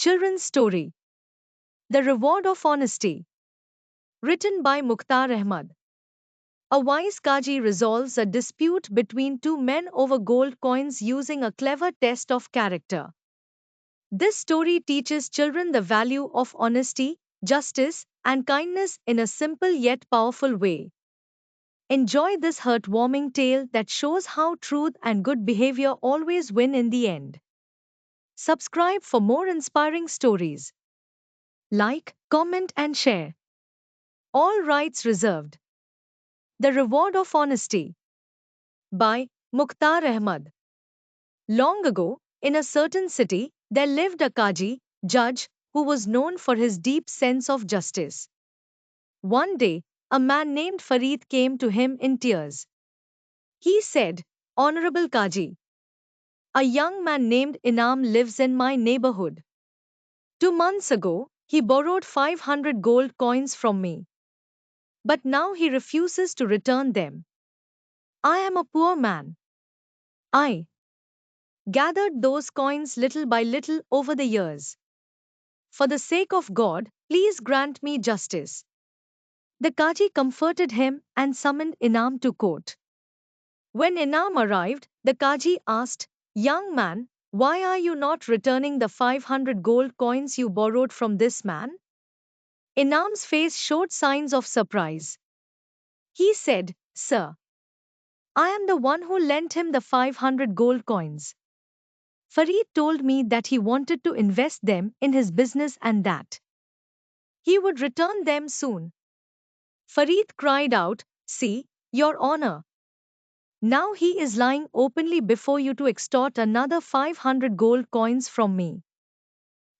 Children's Story The Reward of Honesty. Written by Mukhtar Ahmad. A wise Kaji resolves a dispute between two men over gold coins using a clever test of character. This story teaches children the value of honesty, justice, and kindness in a simple yet powerful way. Enjoy this heartwarming tale that shows how truth and good behavior always win in the end. Subscribe for more inspiring stories. Like, comment, and share. All rights reserved. The Reward of Honesty by Mukhtar Ahmad. Long ago, in a certain city, there lived a Kaji, judge, who was known for his deep sense of justice. One day, a man named Farid came to him in tears. He said, Honorable Kaji, a young man named Inam lives in my neighborhood. 2 months ago, he borrowed 500 gold coins from me. But now he refuses to return them. I am a poor man. I gathered those coins little by little over the years. For the sake of God, please grant me justice. The Kaji comforted him and summoned Inam to court. When Inam arrived, the Kaji asked, Young man, why are you not returning the 500 gold coins you borrowed from this man? Inam's face showed signs of surprise. He said, Sir, I am the one who lent him the 500 gold coins. Farid told me that he wanted to invest them in his business and that he would return them soon. Farid cried out, See, Your Honor. Now he is lying openly before you to extort another 500 gold coins from me.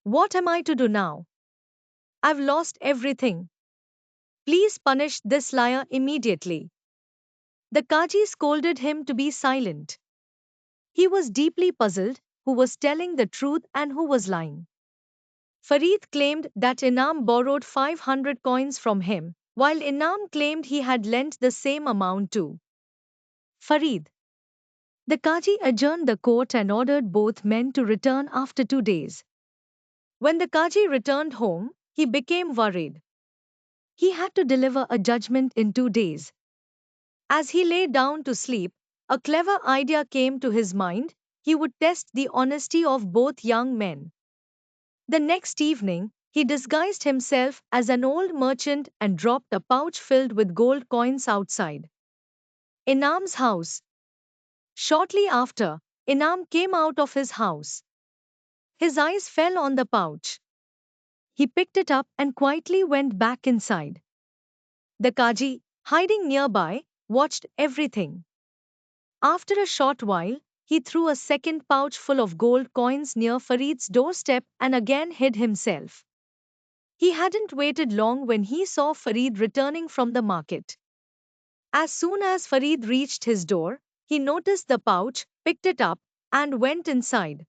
What am I to do now? I've lost everything. Please punish this liar immediately. The Kaji scolded him to be silent. He was deeply puzzled who was telling the truth and who was lying. Farid claimed that Inam borrowed 500 coins from him, while Inam claimed he had lent the same amount to Farid. The Kaji adjourned the court and ordered both men to return after 2 days. When the Kaji returned home, he became worried. He had to deliver a judgment in 2 days. As he lay down to sleep, a clever idea came to his mind. He would test the honesty of both young men. The next evening, he disguised himself as an old merchant and dropped a pouch filled with gold coins outside Inam's house. Shortly after, Inam came out of his house. His eyes fell on the pouch. He picked it up and quietly went back inside. The Kaji, hiding nearby, watched everything. After a short while, he threw a second pouch full of gold coins near Farid's doorstep and again hid himself. He hadn't waited long when he saw Farid returning from the market. As soon as Farid reached his door, he noticed the pouch, picked it up, and went inside.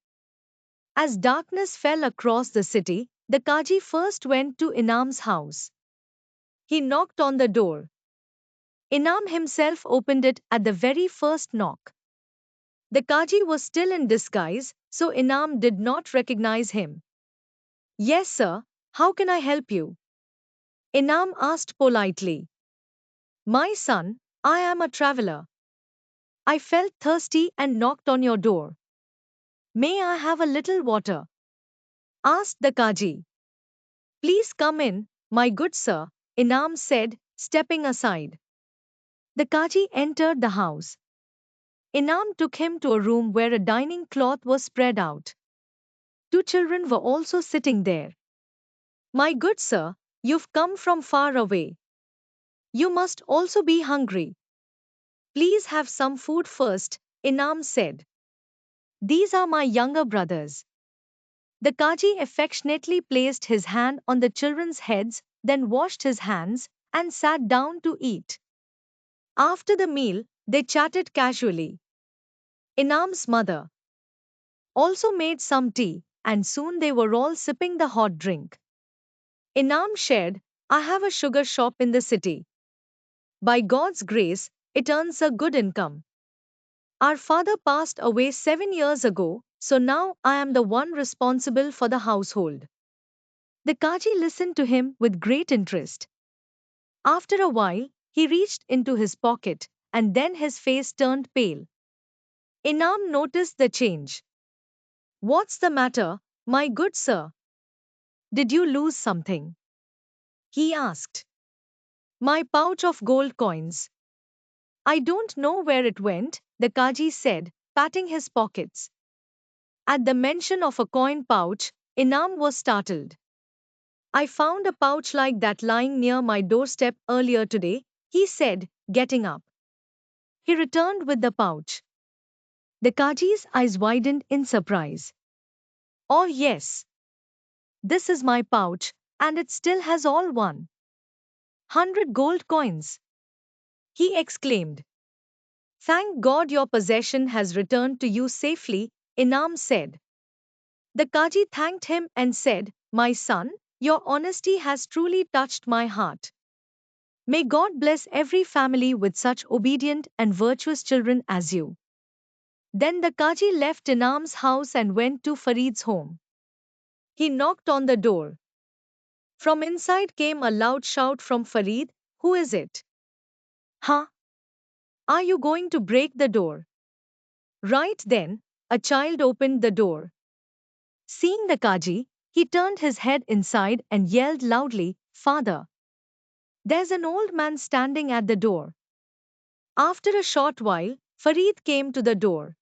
As darkness fell across the city, the Kaji first went to Inam's house. He knocked on the door. Inam himself opened it at the very first knock. The Kaji was still in disguise, so Inam did not recognize him. Yes, sir, how can I help you? Inam asked politely. My son, I am a traveler. I felt thirsty and knocked on your door. May I have a little water? Asked the Kaji. Please come in, my good sir, Inam said, stepping aside. The Kaji entered the house. Inam took him to a room where a dining cloth was spread out. Two children were also sitting there. My good sir, you've come from far away. You must also be hungry. Please have some food first, Inam said. These are my younger brothers. The Kaji affectionately placed his hand on the children's heads, then washed his hands, and sat down to eat. After the meal, they chatted casually. Inam's mother also made some tea, and soon they were all sipping the hot drink. Inam shared, I have a sugar shop in the city. By God's grace, it earns a good income. Our father passed away 7 years ago, so now I am the one responsible for the household. The Kaji listened to him with great interest. After a while, he reached into his pocket, and then his face turned pale. Inam noticed the change. What's the matter, my good sir? Did you lose something? He asked. My pouch of gold coins. I don't know where it went, the Kaji said, patting his pockets. At the mention of a coin pouch, Inam was startled. I found a pouch like that lying near my doorstep earlier today, he said, getting up. He returned with the pouch. The Kaji's eyes widened in surprise. Oh, yes. This is my pouch, and it still has all 100 gold coins. He exclaimed. Thank God your possession has returned to you safely, Inam said. The Kaji thanked him and said, my son, your honesty has truly touched my heart. May God bless every family with such obedient and virtuous children as you. Then the Kaji left Inam's house and went to Farid's home. He knocked on the door. From inside came a loud shout from Farid, who is it? Huh? Are you going to break the door? Right then, a child opened the door. Seeing the Kaji, he turned his head inside and yelled loudly, Father! There's an old man standing at the door. After a short while, Farid came to the door.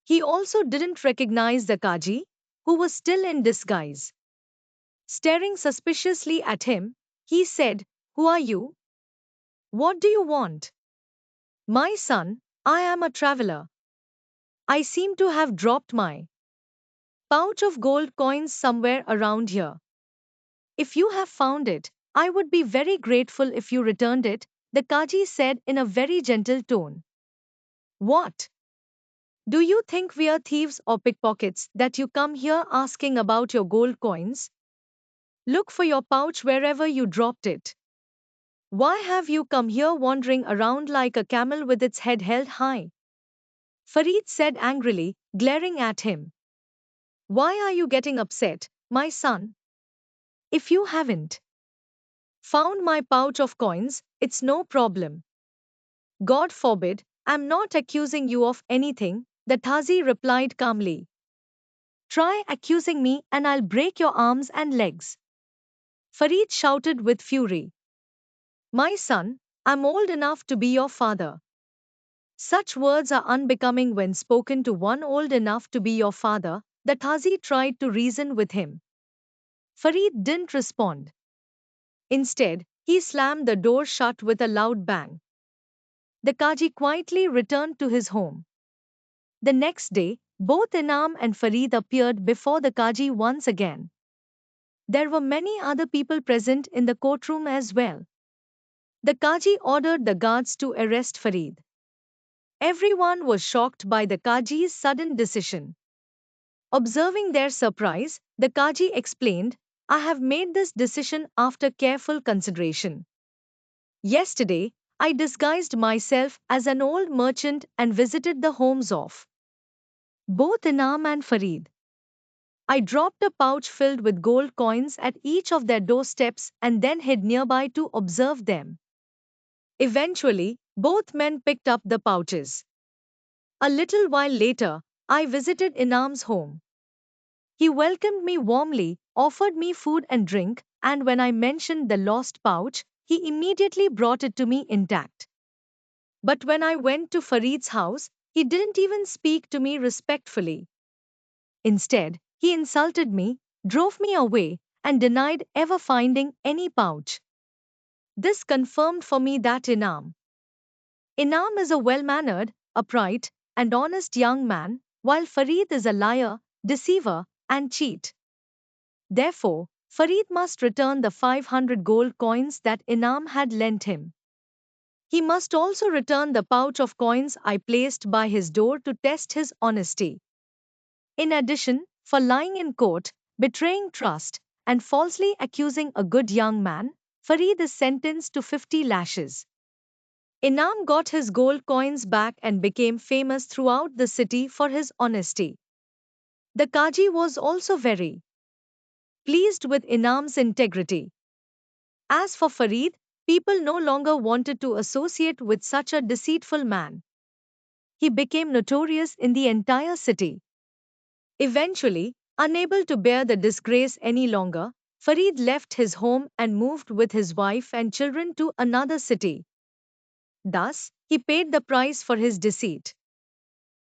He also didn't recognize the Kaji, who was still in disguise. Staring suspiciously at him, he said, Who are you? What do you want? My son, I am a traveler. I seem to have dropped my pouch of gold coins somewhere around here. If you have found it, I would be very grateful if you returned it, the Kaji said in a very gentle tone. What? Do you think we are thieves or pickpockets that you come here asking about your gold coins? Look for your pouch wherever you dropped it. Why have you come here wandering around like a camel with its head held high? Farid said angrily, glaring at him. Why are you getting upset, my son? If you haven't found my pouch of coins, it's no problem. God forbid, I'm not accusing you of anything, the Thazi replied calmly. Try accusing me and I'll break your arms and legs. Farid shouted with fury. My son, I'm old enough to be your father. Such words are unbecoming when spoken to one old enough to be your father, the Thazi tried to reason with him. Farid didn't respond. Instead, he slammed the door shut with a loud bang. The Kaji quietly returned to his home. The next day, both Inam and Farid appeared before the Kaji once again. There were many other people present in the courtroom as well. The Kaji ordered the guards to arrest Farid. Everyone was shocked by the Kaji's sudden decision. Observing their surprise, the Kaji explained, I have made this decision after careful consideration. Yesterday, I disguised myself as an old merchant and visited the homes of both Inam and Farid. I dropped a pouch filled with gold coins at each of their doorsteps and then hid nearby to observe them. Eventually, both men picked up the pouches. A little while later, I visited Inam's home. He welcomed me warmly, offered me food and drink, and when I mentioned the lost pouch, he immediately brought it to me intact. But when I went to Farid's house, he didn't even speak to me respectfully. Instead, he insulted me, drove me away, and denied ever finding any pouch. This confirmed for me that Inam is a well mannered, upright, and honest young man, while Farid is a liar, deceiver, and cheat. Therefore, Farid must return the 500 gold coins that Inam had lent him. He must also return the pouch of coins I placed by his door to test his honesty. In addition, for lying in court, betraying trust, and falsely accusing a good young man, Farid is sentenced to 50 lashes. Inam got his gold coins back and became famous throughout the city for his honesty. The Kaji was also very pleased with Inam's integrity. As for Farid, people no longer wanted to associate with such a deceitful man. He became notorious in the entire city. Eventually, unable to bear the disgrace any longer, Farid left his home and moved with his wife and children to another city. Thus, he paid the price for his deceit.